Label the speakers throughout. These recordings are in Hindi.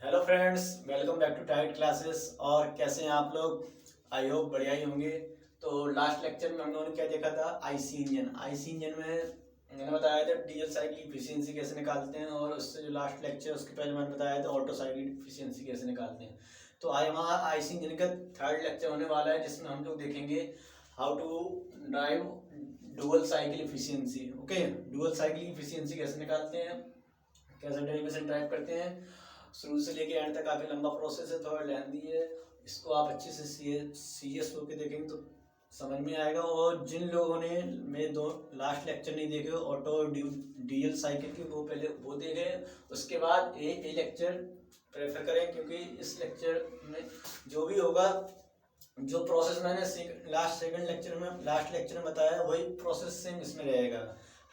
Speaker 1: Hello friends, welcome back to Tight Classes. और कैसे हैं आप लोग? आई होप बढ़िया ही होंगे। तो लास्ट लेक्चर में हम लोगों ने क्या देखा था? IC engine. आईसी इंजन में मैंने बताया था डीजल साइकिल इफिशियंसी कैसे निकालते हैं, और उससे जो लास्ट लेक्चर उसके पहले मैंने बताया था ऑटो साइकिल इफिशियंसी कैसे निकालते हैं। तो आज हमारा आईसी इंजन का थर्ड लेक्चर होने वाला है, जिसमें हम लोग देखेंगे how to drive dual cycle efficiency. Okay, dual cycle efficiency कैसे निकालते हैं, कैसे डेरिवेशन ड्राइव करते हैं। शुरू से लेके एंड तक काफ़ी लंबा प्रोसेस है, थोड़ा लेंदी है। इसको आप अच्छे से सीरियस होकर देखेंगे तो समझ में आएगा। और जिन लोगों ने मेरे दो लास्ट लेक्चर नहीं देखे ऑटो डीजल साइकिल के, वो पहले वो देखे, उसके बाद ये लेक्चर प्रेफर करें, क्योंकि इस लेक्चर में जो भी होगा, जो प्रोसेस मैंने लास्ट लेक्चर में बताया वही प्रोसेस सेम इसमें रहेगा।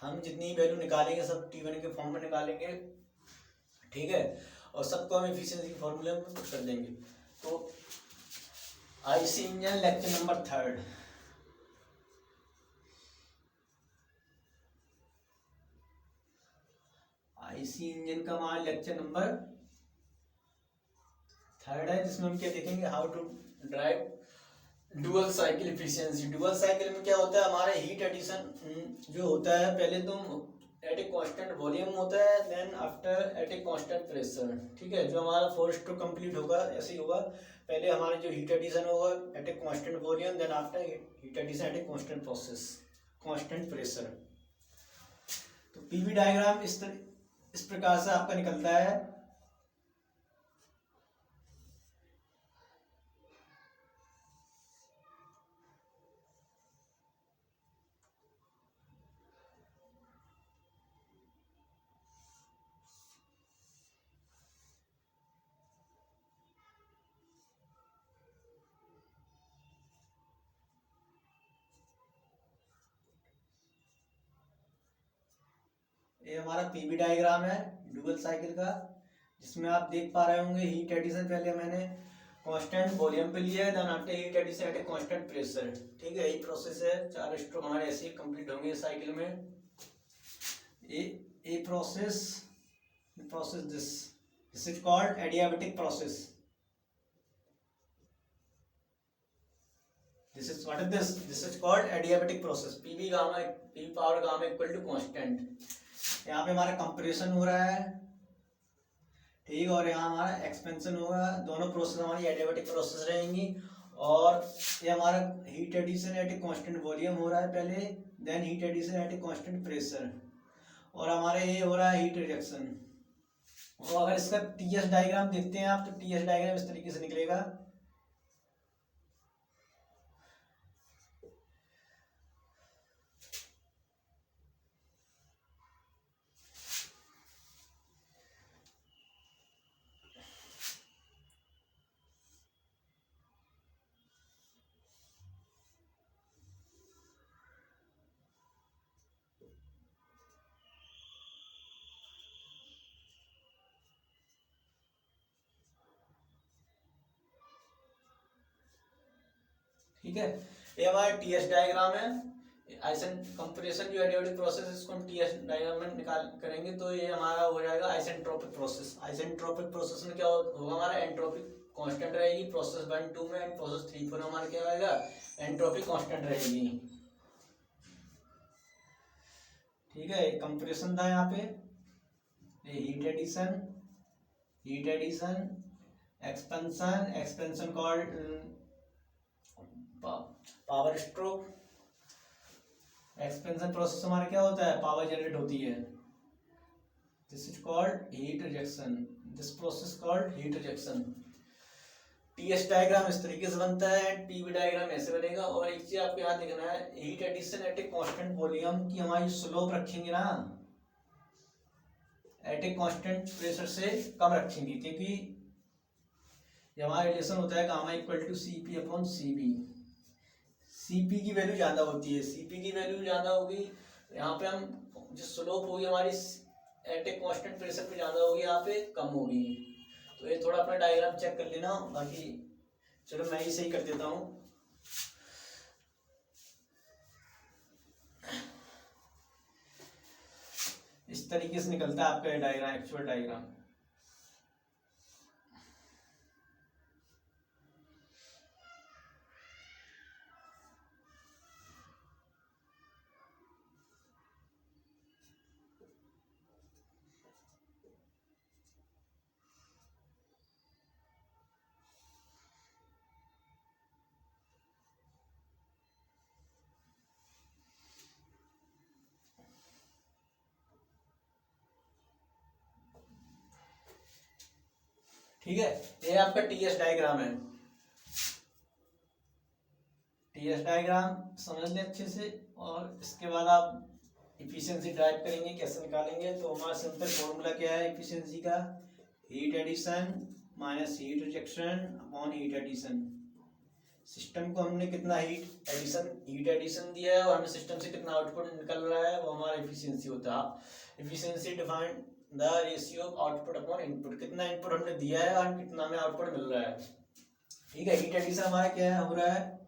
Speaker 1: हम जितनी वैल्यू निकालेंगे सब T1 के फॉर्म में निकालेंगे, ठीक है। और सबको हम एफिशिएंसी फॉर्मूले में पुट कर देंगे। तो IC engine lecture number third. IC engine का हमारा लेक्चर नंबर थर्ड है, जिसमें हम क्या देखेंगे, how to drive dual cycle efficiency. Dual cycle में क्या होता है, हमारे हीट एडिशन जो होता है, पहले तो एट ए कांस्टेंट वॉल्यूम होता है, then after at a constant pressure. ठीक है, जो हमारा फोर स्ट्रोक कंप्लीट होगा ऐसे ही होगा। पहले हमारे जो हीट एडिशन होगा at a constant volume, then after heat addition at a constant process, constant pressure. तो पीवी डायग्राम इस प्रकार से आपका निकलता है। ये हमारा पीवी डायग्राम है डुअल साइकिल का, जिसमें आप देख पा रहे होंगे हीट एडिशन पहले मैंने कांस्टेंट वॉल्यूम पे लिया है, then after heat addition at a constant pressure. ठीक है, यही प्रोसेस है। 4 स्ट्रोक हमारे ऐसे ही कंप्लीट होंगे साइकिल में। A process this is called adiabatic process. This is called adiabatic process. P power gamma equal to constant. यहाँ पे हमारा कंप्रेशन हो रहा है, ठीक, और यहाँ हमारा एक्सपेंशन होगा। दोनों प्रोसेस हमारी एडियाबेटिक प्रोसेस रहेंगी। और ये हमारा heat addition at a constant volume हो रहा है पहले, then heat addition at a constant pressure, और हमारे ये हो रहा है हीट रिजेक्शन। और अगर इसका टीएस डायग्राम देखते हैं आप, तो टीएस डायग्राम इस तरीके से निकलेगा। ठीक है, ये हमारा टीएस डायग्राम है। आइसन कंप्रेशन जो एडियाबेटिक प्रोसेस है, इसको हम टीएस डायग्राम में निकाल करेंगे तो ये हमारा हो जाएगा आइसेंट्रोपिक प्रोसेस। आइसेंट्रोपिक प्रोसेस में क्या होगा, हमारा एंट्रोपी कांस्टेंट रहेगी प्रोसेस 1 2 में, एंड प्रोसेस 3 4 हमारा क्या आएगा, एंट्रोपी कांस्टेंट रहेगी। ठीक है, कंप्रेशन था यहाँ पे, ये heat addition, expansion called power stroke. Expansion process हमारा क्या होता है, पावर जनरेट होती है। This is called heat rejection. This process called heat rejection. TS diagram इस तरीके से बनता है, एंड पीवी डायग्राम ऐसे बनेगा। और एक चीज आपको याद रखना है, heat addition at a constant volume की हमारी स्लोप रखेंगे ना, एट ए कांस्टेंट प्रेशर से कम रखेंगे, क्योंकि हमारा रिलेशन होता है gamma equal to CP upon CB. CP की वैल्यू ज़्यादा होती है, सीपी की वैल्यू ज़्यादा होगी, यहाँ पे हम जो स्लोप होगी हमारी एट ए कांस्टेंट प्रेशर पे ज़्यादा होगी, यहाँ पे कम होगी। तो ये थोड़ा अपना डायग्राम चेक कर लेना। बाकी चलो मैं ही सही कर देता हूँ। इस तरीके से निकलता है आपका डायग्राम, एक्चुअल डायग्राम। ठीक है, ये आपका टीएस डायग्राम है। टीएस डायग्राम समझ लें अच्छे से, और इसके बाद आप इफिशियंसी ड्राइव करेंगे, कैसे निकालेंगे। तो हमारा सिंपल फॉर्मूला क्या है इफिशियंसी का, heat addition minus heat rejection upon heat addition. System को हमने कितना हीट एडिशन दिया है और हमें सिस्टम से कितना आउटपुट निकल रहा है, वो हमारा इफिशियंसी होता है। Efficiency defined the ratio of output upon input, कितना इनपुट हमने दिया है और कितना हमें आउटपुट मिल रहा है। ठीक है, हीट एडिशन हमारा क्या है, हो रहा है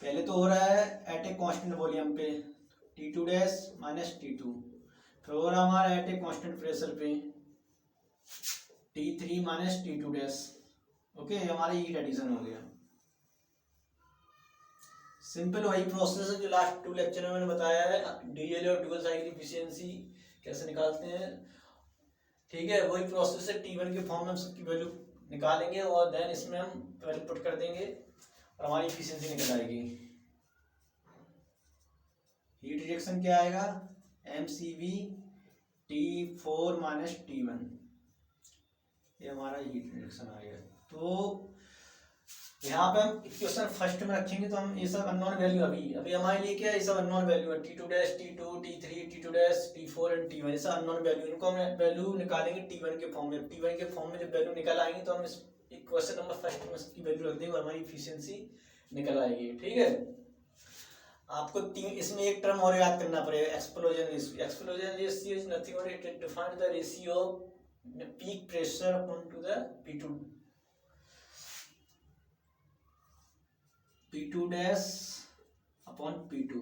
Speaker 1: पहले तो हो रहा है एट ए कांस्टेंट वॉल्यूम पे T2 डैश माइनस T2, फिर हो रहा हमारा एट ए कांस्टेंट प्रेशर पे T3 minus T2 dash. Okay, हमारा हीट एडिशन हो गया। सिंपल वही प्रोसेस है जो लास्ट 2 लेक्चर में मैंने बताया है, डीएल और ड्यूल साइकिल एफिशिएंसी कैसे निकालते हैं। ठीक है, वही प्रोसेस है, T1 के फॉर्म में हम सबकी वैल्यू निकालेंगे और देन इसमें हम वैल्यू पुट कर देंगे और हमारी एफिशिएंसी निकल आएगी। हीट रिजेक्शन क्या आएगा, MCV T4 माइनस T1, ये हमारा हीट रिजेक्शन आ गया। तो यहाँ पे हम इक्वेशन फर्स्ट में रखेंगे, तो हम ये सब अननोन वैल्यू अभी हमारे लिए क्या है, ये सब अननोन वैल्यू है, T2 dash T2 T3 T2 dash T4 and T1, ये सब अननोन वैल्यू। इनको हम वैल्यू निकालेंगे T1 के फॉर्म में। T1 के फॉर्म में जब वैल्यू निकल आएंगे तो हम इस इक्वेशन नंबर फर्स्ट में इसकी वैल्यू रख देंगे और हमारी इफिशियंसी निकल आएगी। ठीक है, आपको इसमें एक टर्म और याद करना पड़ेगा, explosion ratio. Explosion ratio is nothing but it defines the ratio off peak pressure upon two the P2 dash upon P2।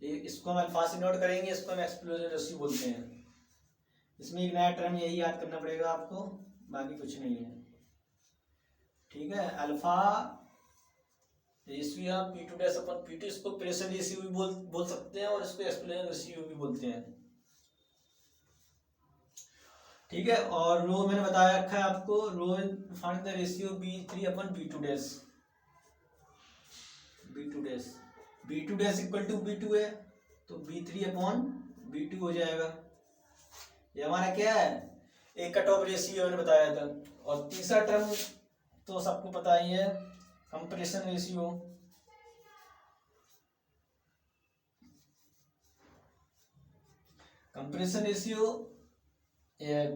Speaker 1: इसको हम अल्फा से नोट करेंगे, इसको हम एक्सप्लोजन रेशियो बोलते हैं। इसमें एक नया टर्म यही याद करना पड़ेगा आपको, बाकी कुछ नहीं है। ठीक है, alpha ratio P2 dash upon P2, इसको प्रेशर रेशियो भी बोल सकते हैं और इसको एक्सप्लोजन रेशियो भी बोलते हैं। ठीक है, और रो मैंने बताया रखा है आपको, रो find the ratio B3 upon B2 dash. B2 dash equal to B2 है, तो B3 अपॉन B2 हो जाएगा। ये हमारा क्या है, एक कट ऑफ रेशियो मैंने बताया था। और तीसरा टर्म तो सबको पता ही है, compression ratio. Compression ratio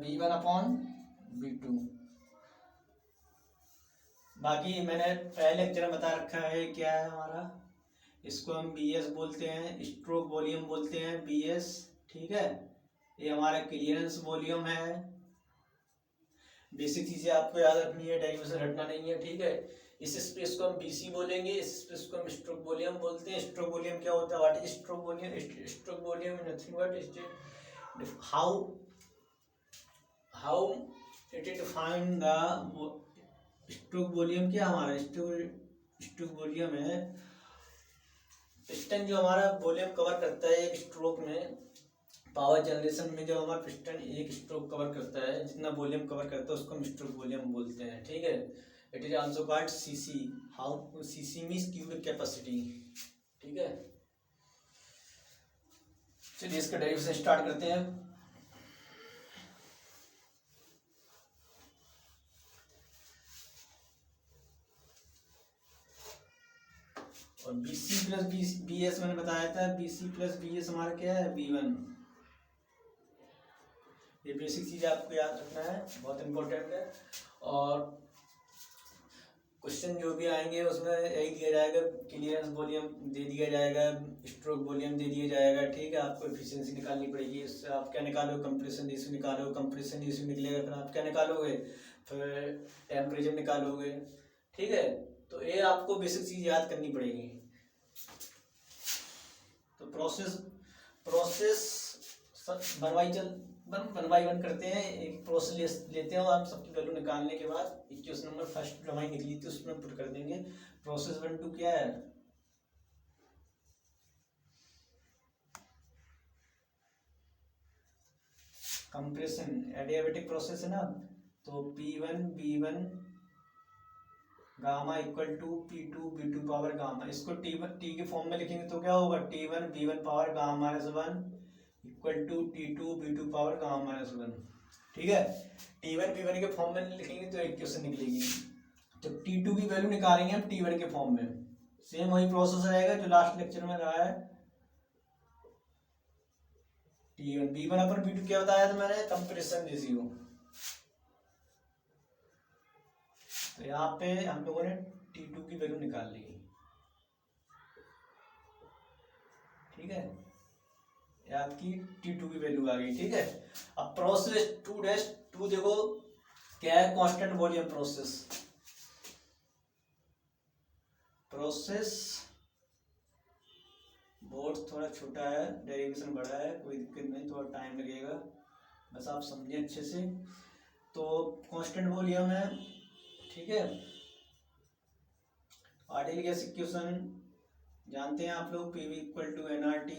Speaker 1: B1 upon B2। बाकी मैंने पहले लेक्चर में बता रखा है क्या है हमारा, इसको हम BS बोलते हैं, स्ट्रोक वॉल्यूम बोलते हैं BS। ठीक है, ये हमारा क्लियरेंस वॉल्यूम है। बेसिक चीजें आपको याद रखनी है, डेरिवेशन रटना नहीं है। ठीक है, इस स्पेस को हम BC बोलेंगे, इस स्पेस को हम स्ट्रोक वॉल्यूम बोलते हैं। स्ट्रोक वॉल्यूम क्या होता है, what is stroke volume? Stroke volume nothing but is how it is define the stroke volume. क्या हमारा स्ट्रोक वॉल्यूम है पिस्टन जो हमारा वॉल्यूम कवर करता है एक स्ट्रोक में। पावर जनरेशन में जो हमारा पिस्टन एक स्ट्रोक कवर करता है, जितना वॉल्यूम कवर करता है उसको हम स्ट्रोक वॉल्यूम बोलते हैं। ठीक है, it is also called CC. How CC means cubic capacity. ठीक है, चलिए इसका डेरिवेशन स्टार्ट करते हैं। और BC प्लस BS मैंने बताया था, BC प्लस BS हमारा क्या है, B1। ये बेसिक चीज आपको याद रखना है, बहुत इंपॉर्टेंट है। और क्वेश्चन जो भी आएंगे उसमें यही दिया जाएगा, क्लियरेंस वॉल्यूम दे दिया जाएगा, स्ट्रोक वॉल्यूम दे दिया जाएगा। ठीक है, आपको एफिशिएंसी निकालनी पड़ेगी। इससे आप क्या निकालो, कंप्रेशन रेशियो निकालो, कंप्रेशन रेशियो निकलेगा, फिर आप क्या निकालोगे, फिर टेम्परेचर निकालोगे। ठीक है, तो ये आपको बेसिक चीज याद करनी पड़ेगी। तो प्रोसेस वन बाई वन करते हैं, एक प्रोसेस लेते हैं और आप सबकी वैल्यू निकालने के बाद इक्वेशन नंबर फर्स्ट जो हमारी निकली थी उसमें पुट कर देंगे। प्रोसेस 1 2 क्या है, कंप्रेशन एडियाबेटिक प्रोसेस है ना। तो P1 B1 gamma equal to P2 B2 power gamma. इसको T के फॉर्म में लिखेंगे तो क्या होगा, T1 B1 power gamma -1 equal to T2 B2 power gamma -1। ठीक है। T1 P1 के फॉर्म में लिखेंगे तो एक क्वेश्चन निकलेगी। तो T2 की वैल्यू निकालेंगे हम T1 के फॉर्म में। सेम वही प्रोसेस रहेगा जो लास्ट लेक्चर में रहा है। T1 P1 अपन P2 क्या बताया था मैंने, कंप्रेशन रेशियो। तो यहाँ पे हम लोगों ने T2 की वैल्यू निकाल ली, ठीक है, ये आपकी T2 की वैल्यू आ गई, ठीक है। अब प्रोसेस 2-2 देखो क्या है, constant volume process. Process board थोड़ा छोटा है, डेरिवेशन बड़ा है, कोई दिक्कत नहीं, थोड़ा टाइम लगेगा, बस आप समझिए अच्छे से। तो कांस्टेंट वॉल्यूम है, ठीक है। आर्टिकल गैस इक्वेशन जानते हैं आप लोग, PV इक्वल टू nRT।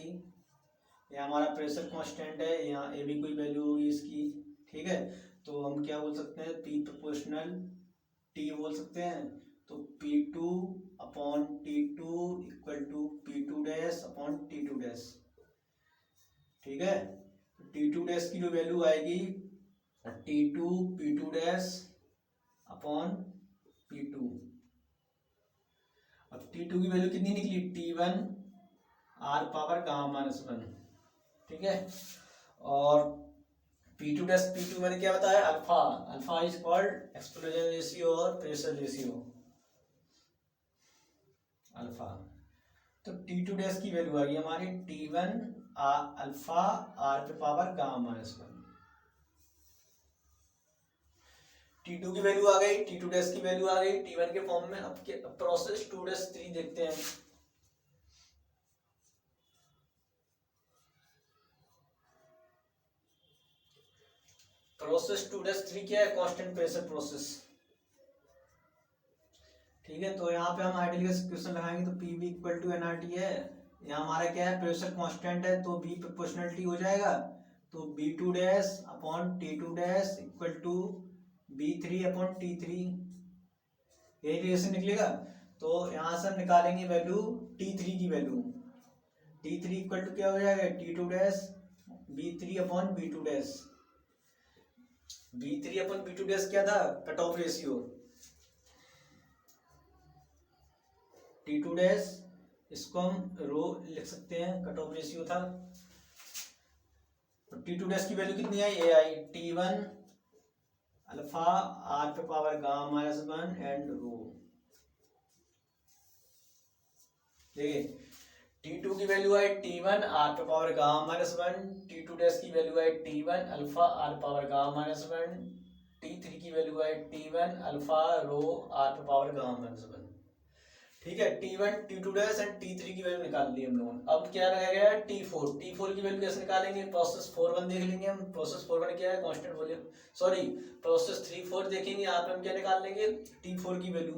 Speaker 1: ये हमारा प्रेशर कांस्टेंट है, यहाँ ए भी कोई वैल्यू होगी इसकी, ठीक है। तो हम क्या बोल सकते हैं, P प्रोपोर्शनल T बोल सकते हैं। तो P2 upon T2 equal to P2 dash upon T2 dash, ठीक है। T2 डैश की जो वैल्यू आएगी T2 P2 dash upon P2। अब T2 की वैल्यू कितनी निकली, T1 R पावर गामा -1, ठीक है। और P2 डैश P2 मैंने क्या बताया, alpha. Alpha is called explosion ratio और प्रेशर रेशियो, अल्फा। तो T2 डैश की वैल्यू आ गई हमारी T1 अल्फा R पे पावर गामा -1। T2 की वैल्यू आ गई, T2 डैश की वैल्यू आ गई T1 के फॉर्म में। अब प्रोसेस 2-3 देखते हैं। प्रोसेस 2-3 क्या है, कांस्टेंट प्रेशर प्रोसेस, ठीक है। तो यहाँ पे हम आइडियल गैस इक्वेशन लगाएंगे तो PV इक्वल टू nRT है। यहाँ हमारा क्या है, प्रेशर कांस्टेंट है तो B प्रोपोर्शनल T हो जाएगा। तो B2 dash upon T2 dash equal to B3 upon T3, यही रिलेशन निकलेगा। तो यहाँ से हम निकालेंगे वैल्यू T3 की वैल्यू। T3 इक्वल टू क्या हो जाएगा, T2 dash B3 upon B2 dash. B3 अपन B2 डैश क्या था, cut off ratio. T2 dash इसको हम रो लिख सकते हैं, कट ऑफ रेशियो था। T2 डैश की वैल्यू कितनी आई, ये आई T1 अल्फा R पे पावर गामा -1 एंड रो। देखिए T2 की वैल्यू आई T1 R पे पावर गामा -1, T2 डैश की वैल्यू आई T1 alpha R power gamma -1, T3 की वैल्यू आई T1 अल्फा रो R पे पावर गामा -1, ठीक है। T1 T2 dash and T3 की वैल्यू निकाल ली हम लोगों ने। अब क्या रह गया है, T4 की वैल्यू कैसे निकालेंगे, प्रोसेस 4-1 देख लेंगे हम। प्रोसेस 4-1 क्या है, कांस्टेंट वॉल्यूम, सॉरी प्रोसेस 3-4 देखेंगे, यहाँ पे हम क्या निकाल लेंगे, T4 की वैल्यू।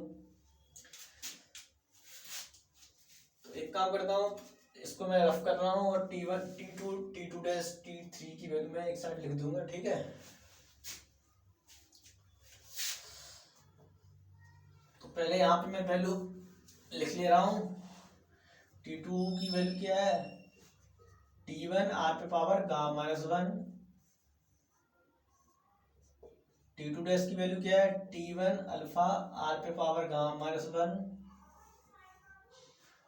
Speaker 1: तो एक काम करता हूँ, इसको मैं रफ कर रहा हूँ और T1 T2 डैश T3 की वैल्यू मैं एक साइड लिख दूंगा, ठीक है। तो पहले यहाँ पे मैं वैल्यू लिख ले रहा हूँ। T2 की वैल्यू क्या है, T1 R पे पावर गामा -1, T2 डैश की वैल्यू क्या है, T1 अल्फा R पे पावर गामा -1,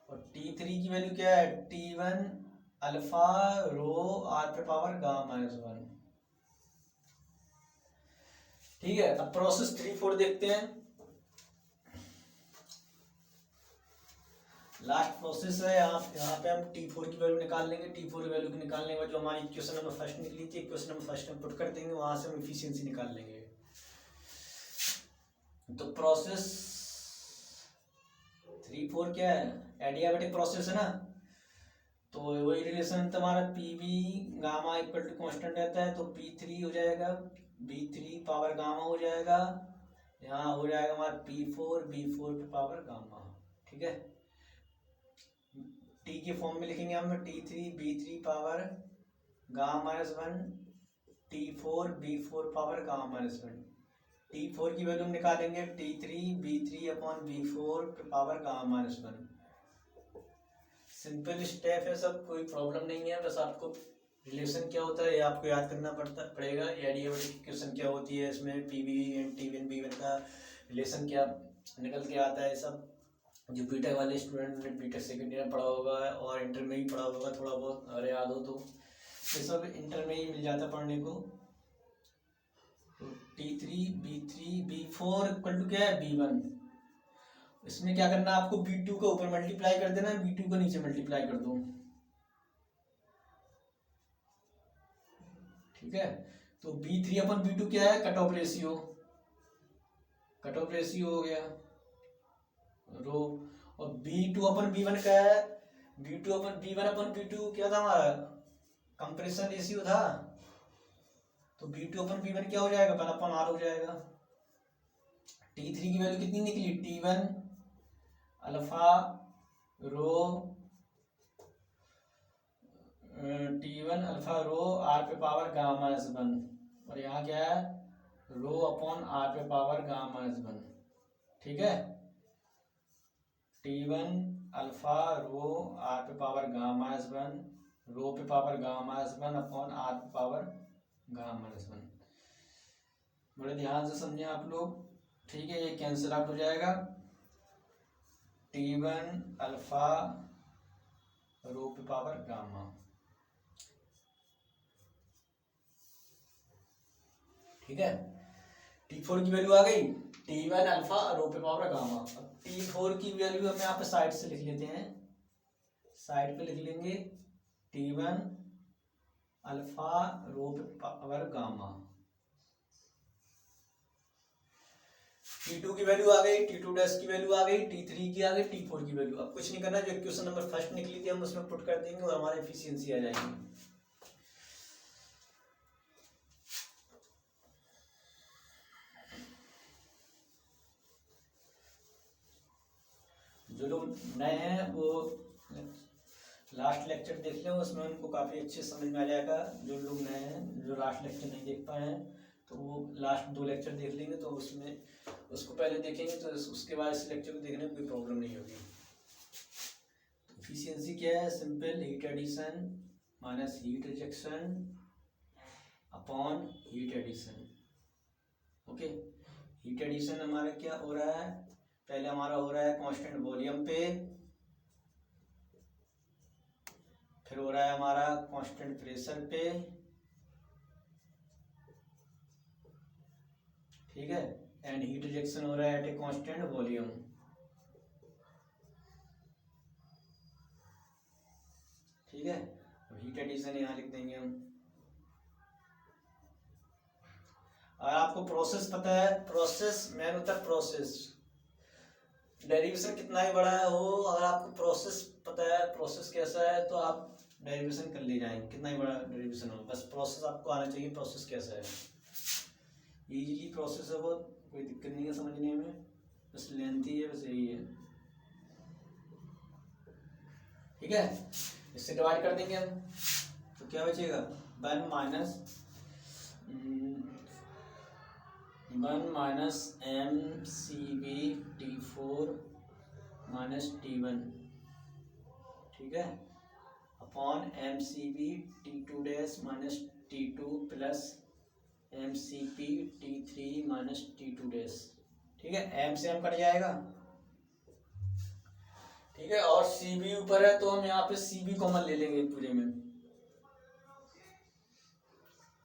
Speaker 1: और T3 की वैल्यू क्या है, T1 अल्फा रो R पे पावर गामा -1, ठीक है। अब प्रोसेस 3-4 देखते हैं। लास्ट प्रोसेस है, यहाँ पे हम T4 की वैल्यू निकाल लेंगे। T4 की वैल्यू निकालने के बाद जो हमारी इक्वेशन नंबर फर्स्ट निकली थी, इक्वेशन नंबर फर्स्ट में पुट कर देंगे, वहां से हम इफिशियंसी निकाल लेंगे। तो प्रोसेस 3-4 क्या है, एडियाबेटिक प्रोसेस है ना। तो वही रिलेशन तुम्हारा PV gamma equal to constant रहता है, तो P3 हो जाएगा, B3 पावर गामा हो जाएगा, यहाँ हो जाएगा हमारा P4 B4 पे पावर गामा, ठीक है। T के फॉर्म में लिखेंगे हम T3 B3 power gamma -1, T4 B4 power gamma -1। T4 की वैल्यू निकालेंगे T3 B3 अपॉन B4 पे पावर गामा -1। सिंपल स्टेप है सब, कोई प्रॉब्लम नहीं है, बस आपको रिलेशन क्या होता है ये आपको याद करना पड़ेगा। एडियाबेटिक इक्वेशन क्या होती है, इसमें पीवी एंड टी1 बी1 का रिलेशन क्या निकल के आता है, सब जो बीटेक वाले स्टूडेंट ने बीटेक सेकेंड ईयर पढ़ा होगा और इंटर में ही पढ़ा होगा थोड़ा बहुत, अगर याद हो तो ये सब इंटर में ही मिल जाता पढ़ने को। तो T3 B3 B4 equal to क्या है B1। इसमें क्या करना है आपको, B2 को ऊपर मल्टीप्लाई कर देना, B2 को नीचे मल्टीप्लाई कर दो, ठीक है। तो B3 अपन B2 क्या है, cut off ratio, cut off ratio हो गया रो। और B2 अपन B1 क्या है, B2 अपन B1 अपन B2 क्या था हमारा, कंप्रेशन रेशियो था। तो B2 अपन B1 क्या हो जाएगा, 1/r हो जाएगा। T3 की वैल्यू कितनी निकली, T1 अल्फा रो, T1 अल्फा रो r पे पावर गामा -1, और यहाँ क्या है रो अपॉन r पे पावर गामा -1, ठीक है। T1 अल्फा रो r पे पावर गामा -1, रो पे पावर गामा -1 अपॉन r पे पावर गामा -1। बड़े ध्यान से समझें आप लोग, ठीक है। ये कैंसिल आउट हो जाएगा, T1 अल्फा रो पे पावर गामा, ठीक है। T4 की वैल्यू आ गई, T1 अल्फा रो पे पावर गामा। अब T4 की वैल्यू हम यहाँ पे साइड से लिख लेते हैं, साइड पे लिख लेंगे T1 अल्फा रो पे पावर गामा। T2 की वैल्यू आ गई, T2 डैश की वैल्यू आ गई, T3 की आ गई, T4 की वैल्यू। अब कुछ नहीं करना, जो क्वेश्चन नंबर फर्स्ट निकली थी हम उसमें पुट कर देंगे और हमारी एफिशिएंसी आ जाएगी। जो लोग नए हैं वो लास्ट लेक्चर देख लें, उसमें उनको काफ़ी अच्छे समझ में आ जाएगा। जो लोग नए हैं, जो लास्ट लेक्चर नहीं देख पाए हैं, तो वो लास्ट 2 लेक्चर देख लेंगे, तो उसमें उसको पहले देखेंगे तो उसके बाद इस लेक्चर को देखने में कोई प्रॉब्लम नहीं होगी। तो एफिशिएंसी क्या है, simple heat addition minus heat rejection upon heat addition, okay. Heat addition हमारा क्या हो रहा है, पहले हमारा हो रहा है कांस्टेंट वॉल्यूम पे, फिर हो रहा है हमारा कांस्टेंट प्रेशर पे, ठीक है। एंड हीट रिजेक्शन हो रहा है एट ए कांस्टेंट वॉल्यूम, ठीक है। हीट एडिशन यहाँ लिख देंगे हम। और आपको प्रोसेस पता है, प्रोसेस मेन होता है प्रोसेस, डेरिवेशन कितना ही बड़ा है हो, अगर आपको प्रोसेस पता है प्रोसेस कैसा है तो आप डेरिवेशन कर ले जाएंगे, कितना ही बड़ा डेरिवेशन हो, बस प्रोसेस आपको आना चाहिए, प्रोसेस कैसा है। इजीली प्रोसेस है, बहुत कोई दिक्कत नहीं है समझने में, बस लेंथी है, बस यही है, ठीक है। इससे डिवाइड कर देंगे हम, तो क्या बचेगा 1 minus MCV T4 minus T1, ठीक है, upon MCV T2 dash minus T2 plus MCP T3 minus T2 dash, ठीक है। M से M कट जाएगा, ठीक है। और CB ऊपर है तो हम यहाँ पे CB कॉमन ले लेंगे पूरे में,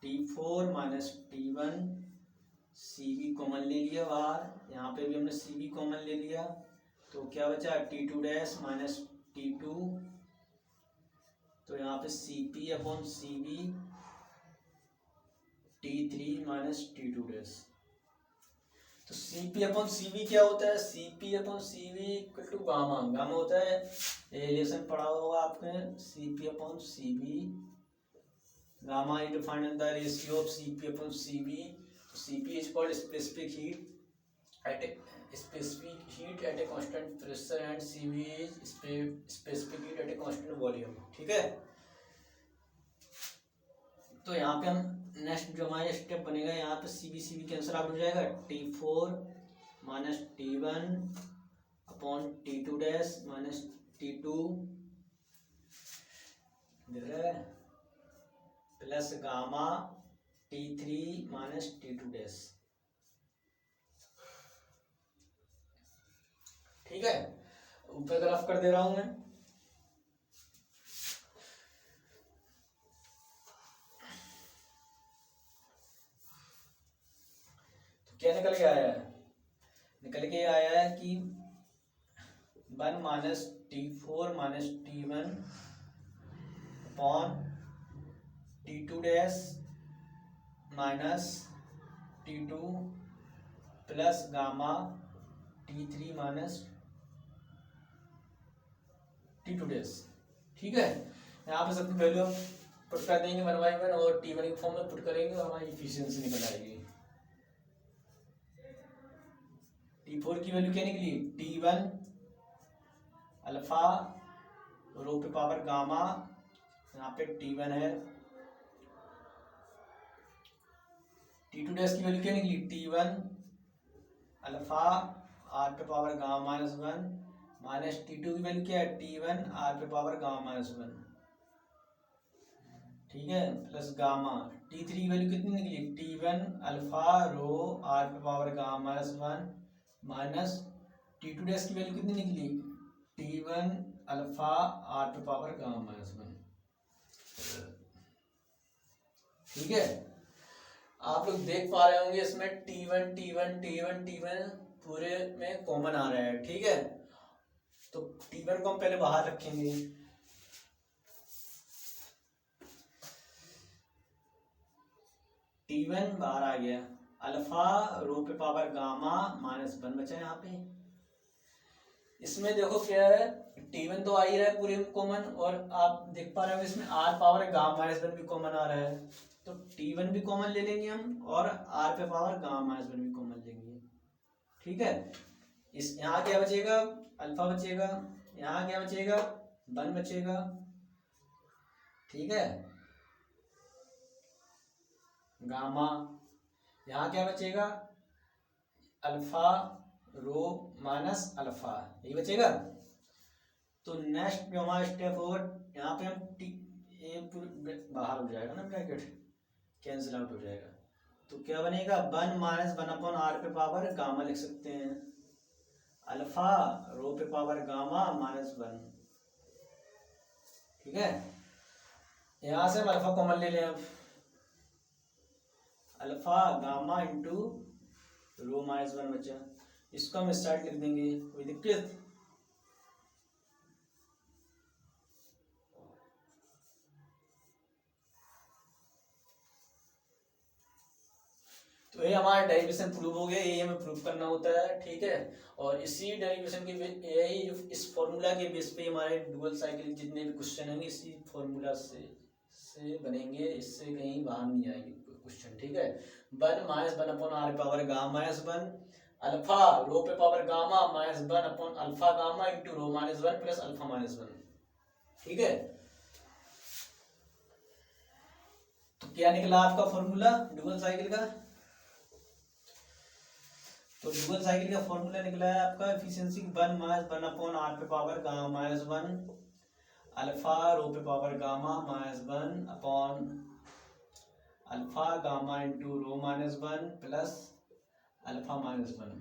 Speaker 1: T4 minus T1 CB common ले लिया बाहर, यहाँ पे भी हमने CB कॉमन ले लिया, तो क्या बचा T2 डैश माइनस T2, तो यहाँ पे CP upon CB T3 minus T2 dash. तो CP अपॉन CB क्या होता है, CP upon CB equal to gamma, gamma होता है, ये रिलेशन पढ़ा होगा आपने, CP upon CB, gamma is defined in the ratio of CP upon CB। CP is called specific heat at a constant pressure and CB is specific heat at a constant volume, ठीक है। तो यहाँ पे हम नेक्स्ट जो हमारा स्टेप बनेगा, यहाँ पे CB कैंसिल आउट हो जाएगा, T4 minus T1 upon T2 dash minus T2, दिख रहा है, plus gamma T3 minus T2 dash. ठीक है, ऊपर ग्राफ कर दे रहा हूं मैं। तो क्या निकल के आया है? निकल के आया है कि 1 minus T4 minus T1 upon T2 dash minus T2 plus gamma T3 minus T2 dash. ठीक है, यहाँ पे सबकी वैल्यू पुट कर देंगे 1/1 और T1 के फॉर्म में पुट करेंगे और हमारी इफिशियंसी निकल आएगी। T4 की वैल्यू क्या निकली? T1 अल्फा रो पे पावर गामा, यहाँ पे T1 है। T2 डैश की वैल्यू क्या निकली? T1 अल्फा आर पे power gamma minus 1 minus T2 की वैल्यू क्या है? T1 आर पे पावर गामा माइनस 1। ठीक है, प्लस गामा। T3 की वैल्यू कितनी निकली? T1 अल्फा रो आर पे power gamma minus 1 minus T2 dash की वैल्यू कितनी निकली? T1 अल्फा आर पे पावर गामा माइनस 1। ठीक है, आप लोग देख पा रहे होंगे इसमें T1 T1 T1 T1 पूरे में कॉमन आ रहा है। ठीक है, तो T1 को हम पहले बाहर रखेंगे। T1 बाहर आ गया, अल्फा रो पे पावर गामा माइनस 1 बचा यहाँ पे। इसमें देखो क्या है, T1 तो आ ही रहा है पूरे में कॉमन, और आप देख पा रहे हो इसमें आर पावर गामा माइनस 1 भी कॉमन आ रहा है, तो T1 भी कॉमन ले लेंगे हम और आर पे पावर गामा माइनस 1 भी कॉमन लेंगे। ठीक है, इस यहाँ क्या बचेगा? अल्फा बचेगा, यहाँ क्या बचेगा? 1 बचेगा। ठीक है, गामा, यहाँ क्या बचेगा? अल्फा रो माइनस अल्फा, यही बचेगा। तो नेक्स्ट जो हमारा स्टेप होगा, यहाँ पे हम बाहर हो जाएगा ना, ब्रैकेट कैंसिल आउट हो जाएगा, तो क्या बनेगा? 1 माइनस 1 अपॉन आर पे पावर गामा लिख सकते हैं, अल्फा रो पे पावर गामा माइनस 1। ठीक है, यहां से हम अल्फा कॉमन ले लें। अब alpha gamma into rho minus 1 बचा, इसको हम स्टार्ट लिख देंगे, कोई दिक्कत? तो ये हमारा डेरिवेशन प्रूव हो गया, ये हमें प्रूव करना होता है। ठीक है, और इसी डेरिवेशन के यही इस फॉर्मूला के बेस पे हमारे डुअल साइकिल जितने भी क्वेश्चन होंगे इसी फॉर्मूला से बनेंगे, इससे कहीं बाहर नहीं आएंगे क्वेश्चन। ठीक है, 1 minus 1 upon R power gamma minus 1 alpha rho पे power gamma minus 1 upon alpha gamma into rho minus 1 plus alpha minus 1। ठीक है, तो क्या निकला आपका फॉर्मूला डुअल साइकिल का? तो डुअल साइकिल का फॉर्मूला निकला है आपका एफिशिएंसी 1 माइनस 1 अपॉन आर पे power gamma minus 1 alpha rho पे power gamma minus 1 upon alpha gamma into rho minus 1 plus alpha minus 1।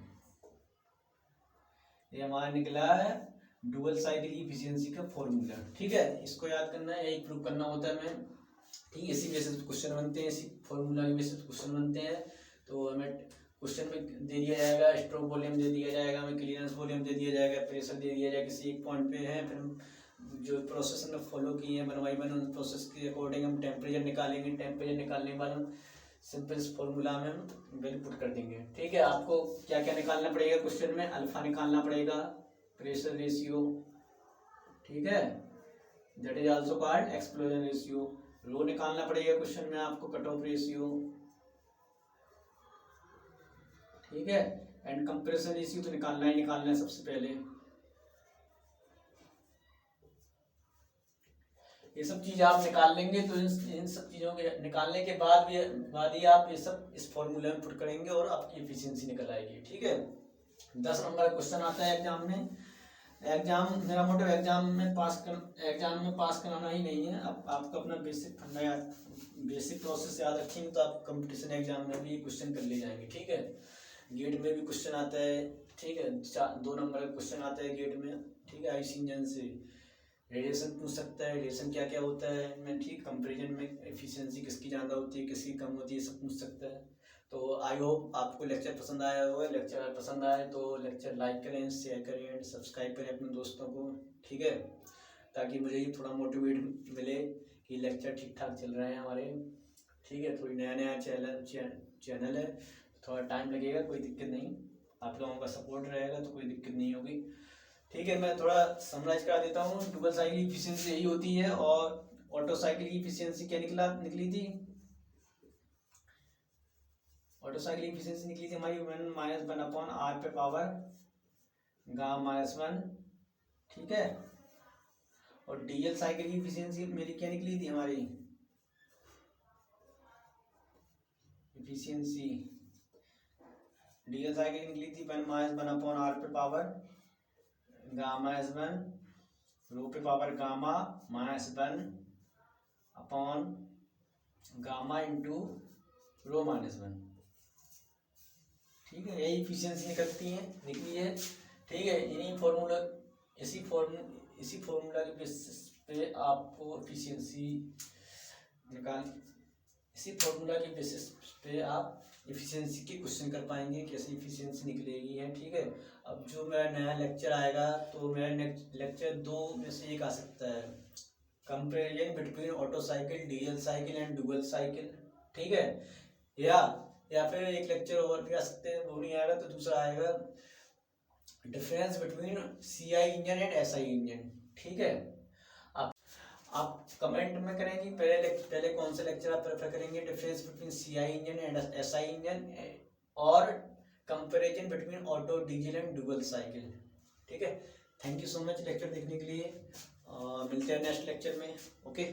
Speaker 1: ये हमारा निकला है डुअल साइकिल की एफिशिएंसी का फॉर्मूला। ठीक है, इसको याद करना है, यही प्रूव करना होता है हमें। ठीक, इसी बेसिस पे क्वेश्चन बनते हैं, इसी फॉर्मूला की बेसिस पे क्वेश्चन बनते हैं। तो हमें क्वेश्चन में दे दिया जाएगा, स्ट्रोक वॉल्यूम दे दिया जाएगा, हमें क्लियरेंस वॉल्यूम दे दिया जाएगा, प्रेशर दे दिया जाएगा किसी एक पॉइंट पे है, फिर जो प्रोसेस हमने फॉलो किए हैं 1/1 उन प्रोसेस के अकॉर्डिंग हम टेम्परेचर निकालेंगे, टेम्परेचर निकालने के बाद हम सिंपल इस फॉर्मूला में हम वैल्यू पुट कर देंगे। ठीक है, आपको क्या क्या निकालना पड़ेगा क्वेश्चन में? अल्फा निकालना पड़ेगा, प्रेशर रेशियो, ठीक है, that is also called explosion ratio. Rho निकालना पड़ेगा क्वेश्चन में आपको, कट ऑफ रेशियो, ठीक है, एंड कंप्रेशन रेशियो तो निकालना ही निकालना है सबसे पहले। ये सब चीज आप निकाल लेंगे, तो इन सब चीजों के निकालने के बाद ही आप ये सब इस फॉर्मूले में पुट करेंगे और आपकी एफिशिएंसी निकल आएगी। ठीक है, 10 नंबर का क्वेश्चन आता है एग्जाम में, एग्जाम, मेरा मोटिव एग्जाम में पास कराना ही नहीं है। अब आपको अपना बेसिक फंडा याद, बेसिक प्रोसेस याद रखेंगे तो आप कंपटीशन एग्जाम में भी क्वेश्चन कर ले जाएंगे। ठीक है, गेट में भी क्वेश्चन आता है। ठीक है, 2 नंबर का क्वेश्चन आता है गेट में। ठीक है, आईसी इंजन से रेडिएशन पूछ सकता है, रेडिएशन क्या क्या होता है मैं, ठीक, कंपेरिजन में एफिशिएंसी किसकी ज़्यादा होती है किसकी कम होती है, सब पूछ सकता है। तो आई होप आपको लेक्चर पसंद आया होगा। लेक्चर पसंद आए तो लेक्चर लाइक करें, शेयर करें एंड सब्सक्राइब करें अपने दोस्तों को। ठीक है, ताकि मुझे ये थोड़ा मोटिवेट मिले कि लेक्चर ठीक ठाक चल रहे हैं हमारे। ठीक है, थोड़ी नया चैनल है, थोड़ा टाइम लगेगा, कोई दिक्कत नहीं। आप लोगों का सपोर्ट रहेगा तो कोई दिक्कत नहीं होगी। ठीक है, मैं थोड़ा समराइज करा देता हूँ। डुअल साइकिल इफिशियंसी यही होती है, और ऑटो साइकिल की इफिशियंसी क्या निकली थी? ऑटो साइकिल की इफिशियंसी निकली थी हमारी 1-1/r पे पावर -1। ठीक है, और डीएल साइकिल की इफिशियंसी मेरी क्या निकली थी? हमारी इफिशियंसी डीएल साइकिल की निकली थी 1-1/r पे पावर -1 रो पे power gamma -1 upon gamma into रो -1। ठीक है, यही इफिशियंसी निकली है। ठीक है, इसी फॉर्मूला के बेसिस पे आपको इसी फॉर्मूला के बेसिस पे आप इफिशियंसी के क्वेश्चन कर पाएंगे, कैसे इफिशियंसी निकलेगी है। ठीक है, अब जो मेरा नया लेक्चर आएगा तो मेरा नेक्स्ट लेक्चर 2 में से एक आ सकता है, comparison between auto cycle, DL cycle and dual cycle. ठीक है, या फिर एक लेक्चर और भी आ सकते हैं, वो नहीं आएगा तो दूसरा आएगा, difference between CI engine and SI engine. ठीक है, आप कमेंट में करेंगे पहले कौन सा लेक्चर आप प्रेफर करेंगे, difference between CI engine and SI engine, और comparison between auto, diesel and dual cycle. ठीक है, thank you so much lecture देखने के लिए। मिलते हैं नेक्स्ट लेक्चर में। ओके।